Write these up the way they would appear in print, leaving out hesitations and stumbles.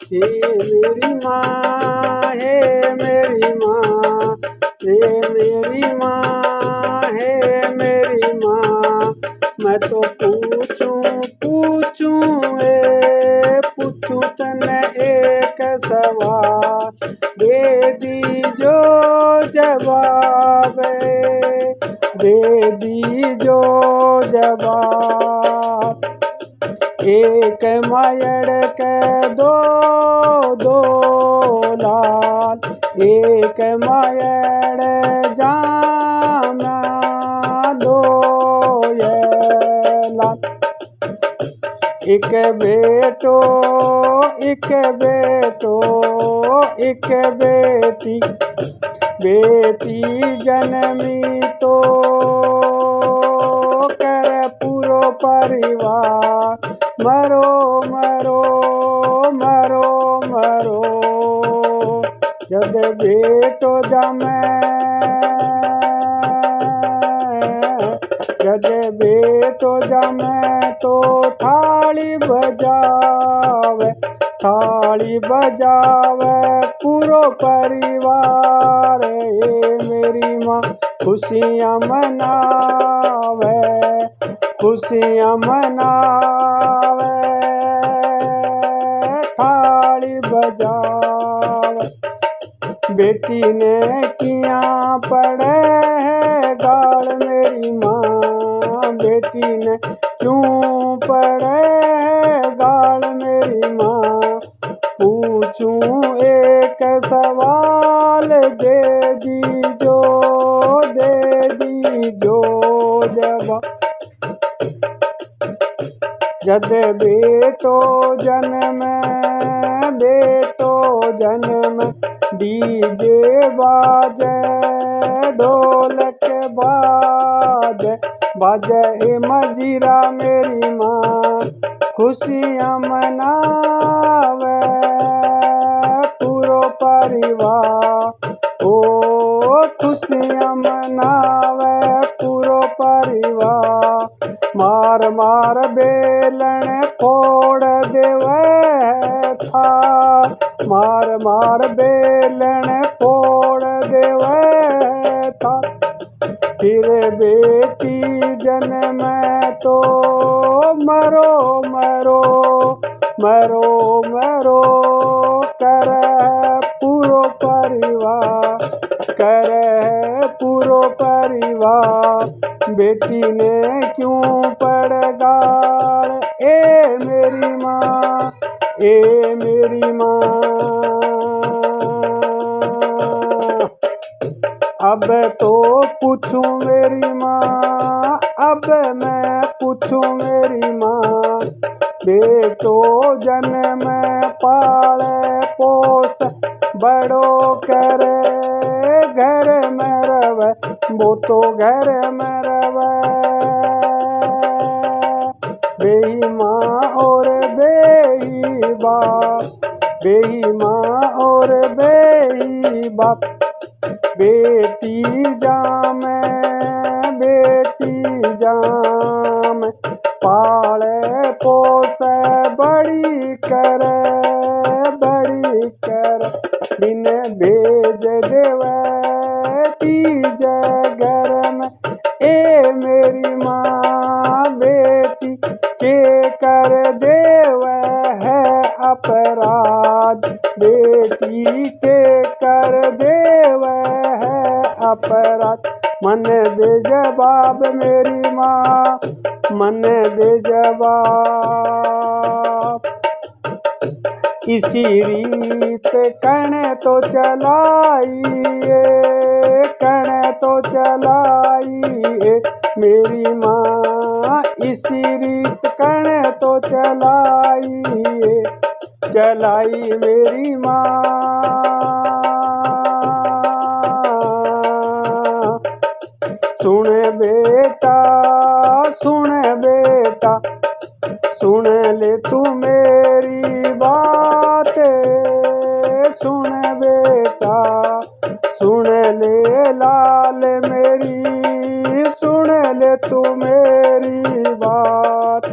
हे मेरी माँ, हे मेरी माँ, हे मेरी माँ, हे मेरी माँ। मैं तो पूछूं पूछूं तने एक सवाल, दे दीजो जवाब, दे दीजो जवाब। एक मायड़ के दो लाल, एक मायड़ जामा दो ये लाल। एक बेटो एक बेटो एक बेटी, बेटी जन्मी तो कर पूरो परिवार मरो मरो मरो मरो। जब बेटो जमे, जब बेटो जमे तो थाली बजावे, थाली बजावे पूरो परिवार। ये मेरी माँ खुशियाँ मनावे, खुशियाँ मनावे, थाली बजावे। बेटी ने किया पड़े है गाल मेरी माँ, बेटी ने क्यों पड़े है गाल मेरी माँ। पूछूं एक सवाल, दे दीजो जवाब। जब बेटो जन्म, बेटो जन्म, डीजे बाजे ढोलक बाजे, बाजे मजीरा मेरी माँ खुशियाँ मनावे पूरो परिवार। ओ खुशियाँ मनावे पूरो परिवार। मार मार बेलन फोड़ देवे था, मार मार बेलन फोड़ देवे था। फिर बेटी जन्म तो मरो मरो मरो मरो कर पूरो परिवार, कर पूरो परिवार। बेटी ने क्यों पड़ गाल, ए मेरी माँ, ए मेरी माँ। अब तो पूछूं मेरी माँ, अब मैं पूछूं मेरी माँ। बेटो जन्म पाले पोस बड़ो करे, घर में रवे वो तो घर में रवे। बेही माँ और बेही बाप, बेही माँ और बेही बाप। बेटी जामे, बेटी जामे, पाले पोसे बड़ी करे, बड़ी करे। बिन भेज देवे तीज घर में, ए मेरी माँ बेटी के कर देवे है अपराध, बेटी के कर देवे है अपराध। मन दे जवाब मेरी माँ, मन दे जवाब। इसी रीत कण तो चलाइए, कण तो चलाइए मेरी माँ। इसी रीत कण तो चलाइए, चलाई मेरी माँ। सुन बेटा, सुन बेटा, सुन ले तू मेरी बात, सुन बेटा, सुन ले लाल मेरी, सुन ले तू मेरी बात।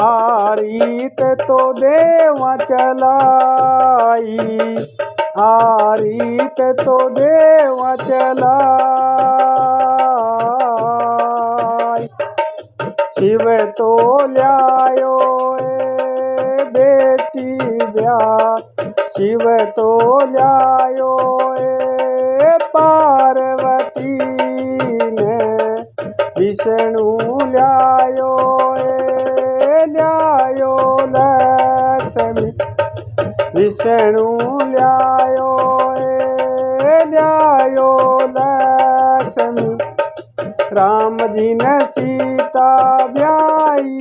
आरीत तो देवा चलाई, आरीत तो देवा चलाई। शिव तो ल्यायो ए बेटी ब्याह, शिव तो ल्यायो ए पार्वती ने, विष्णु ल्यायो ल्यायो लक्ष्मी, विष्णु ल्यायो ल्यायो लक्ष्मी। राम जी ने सीता ब्याई,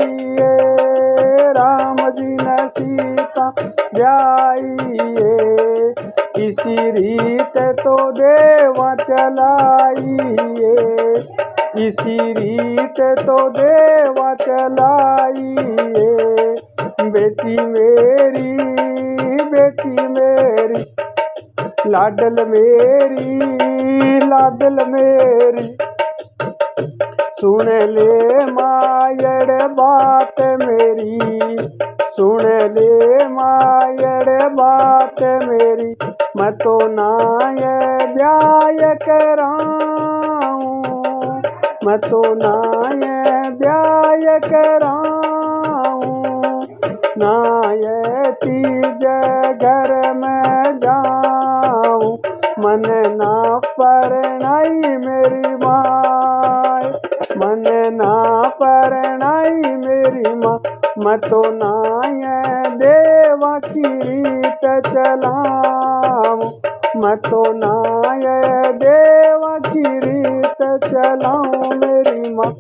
राम जी ने सीता ब्याई, इसी रीत तो देवा चलाई, इसी रीत तो देवा चलाई। बेटी मेरी, बेटी मेरी, लाडल मेरी, लाडल मेरी, सुन ले मायड़ बात मेरी, सुन ले मायड़ बात मेरी। मैं तो नाय ब्याह कराऊं, मैं तो नाय ब्याह कराऊं, नाय तीज घर में जाऊं, मन ना परनाई मेरी माय, मन ना परनाई मेरी माँ। मैं तो नाय देवा की रीत चलाऊं, मैं तो नाय देवा की रीत चलाऊं मेरी माँ।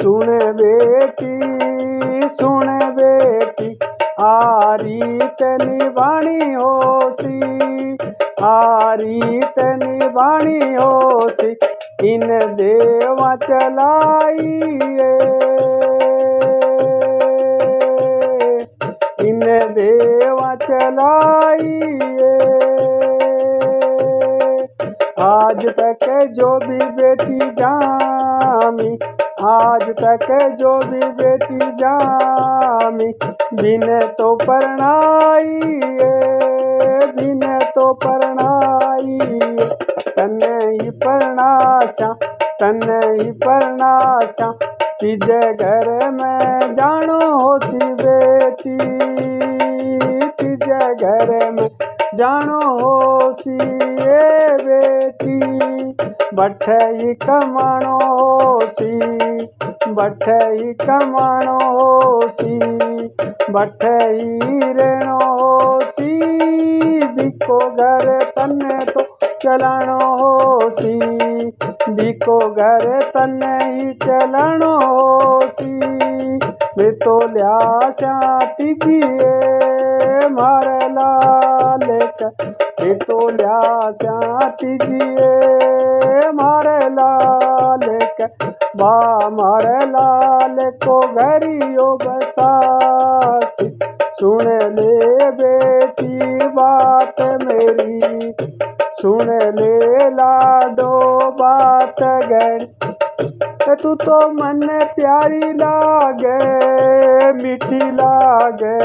सुन बेटी, सुन बेटी, आरीत निभानी होसी, आरीत निभानी होसी। इन देवा चलाई, इन देवा चलाई। आज तक जो भी बेटी जामी, आज तक जो भी बेटी जामी, बिन तो परनाई, बिन तो परनाई। तन्ने ही परनाशा, तन्ने ही परनाशा, तीज घर में जानो होसी बेटी, तीज घर में जानो होसी ए बेटी। बठई कमानो होसी, बठई कमानो होसी, बठई रहनो होसी। बिको घर तन्ने तो चलानो होसी, बिको घर तन्ने ही चलानो होसी। मैं तो ल्यासा तीजिए मारे लाल का, मैं तो ल्यासा तीजिए मारे लाल का। बा मारे लाल को घरियो बसासी, सुन ले बेटी बात मेरी, सुन ले लाडो बात गण। तू तो मन प्यारी लागे, मीठी लागे,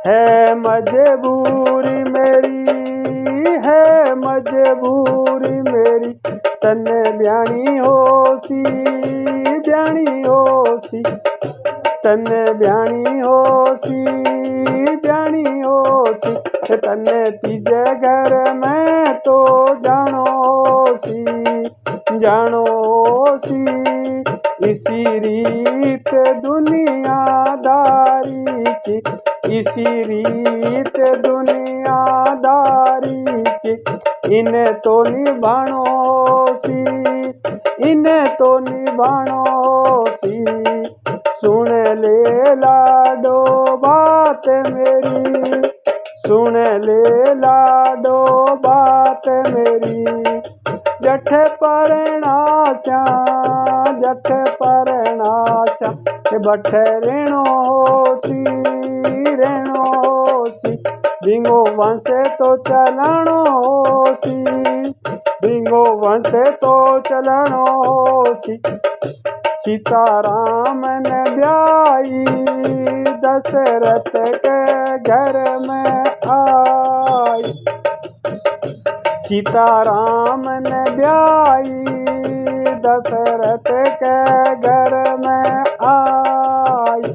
है मजबूरी मेरी, है मजबूरी मेरी। तन्ने ब्याणी होसी, ब्याणी होसी, तन्ने ब्याणी होसी, ब्याणी होसी। तन्ने तीजे घर में तो जानो होसी, जानो होसी। इसी रीत दुनियादारी की, इसी रीत दुनियादारी की। इन्हें तो निभानो सी, इन्हें तो निभानो सी। सुन ले लाडो बात मेरी, सुन ले लाडो बात मेरी। जठ परणास्या, जठ परणास्या, बठ रेणो होसी, रेणो होसी। बिंगो वंश तो चलणो होसी, बिंगो वंश तो चलणो होसी। सीताराम ने ब्याई दशरथ के घर में आई। सीताराम ने ब्याई दशरथ के घर में आई।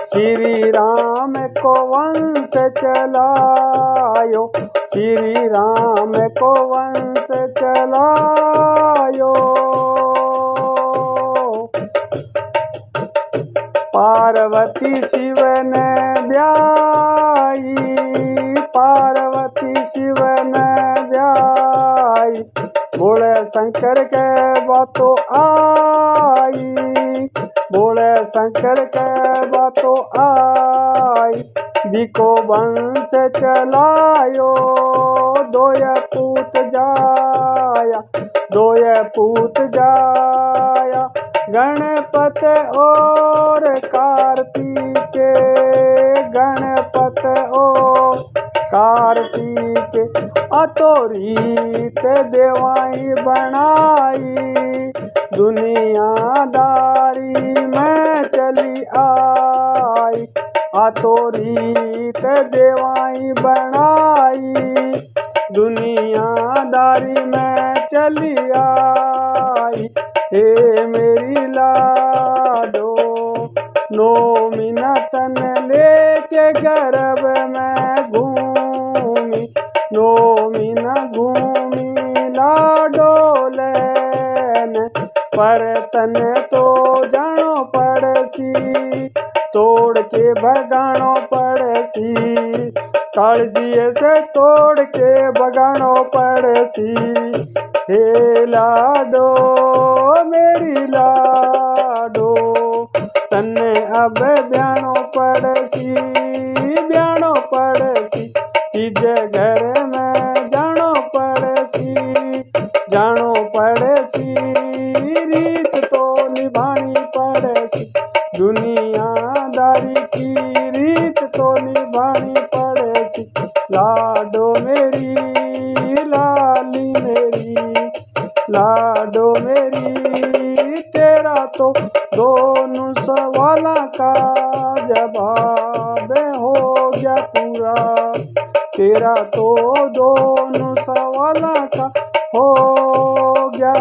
श्री राम को वंश चलायो, श्री राम को वंश चलायो। पार्वती शिव ने ब्याई, पार्वती शिव ने ब्याई। बोले शंकर के बातों आई, बोले शंकर के बातों आई। बिको वंश चलायो, दोय पूत जाया, दोय पूत जाया। गणपत और कार्तिक, गणपत और कार्तिक। अतोरीत देवाई बनाई, दुनियादारी में चली आई। अतोरीत देवाई बनाई, दुनियादारी में चली आई। हे मेरी लाडो, नौमी नतन लेके गर्भ में घूमी, नौमी न घूमी लाडो लेने। पर तन तो जानो पड़सी, तोड़ के भगानो पड़सी, कालजिए से तोड़ के भगानो पड़सी। हे लाडो मेरी लाडो, तन्ने अब ब्यानो पड़सी, ब्यानो पड़सी। तीज घर में जानो पड़सी, जानो पड़सी। रीत तो निभानी पड़सी, दुनियादारी की रीत तो निभानी पड़सी। लाडो मेरी लाली मेरी, लाडो मेरी। तेरा तो दोनों सवालों का जवाब हो गया पूरा, तेरा तो दोनों सवालों का हो गया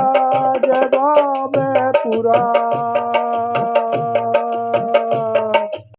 जवाब पूरा।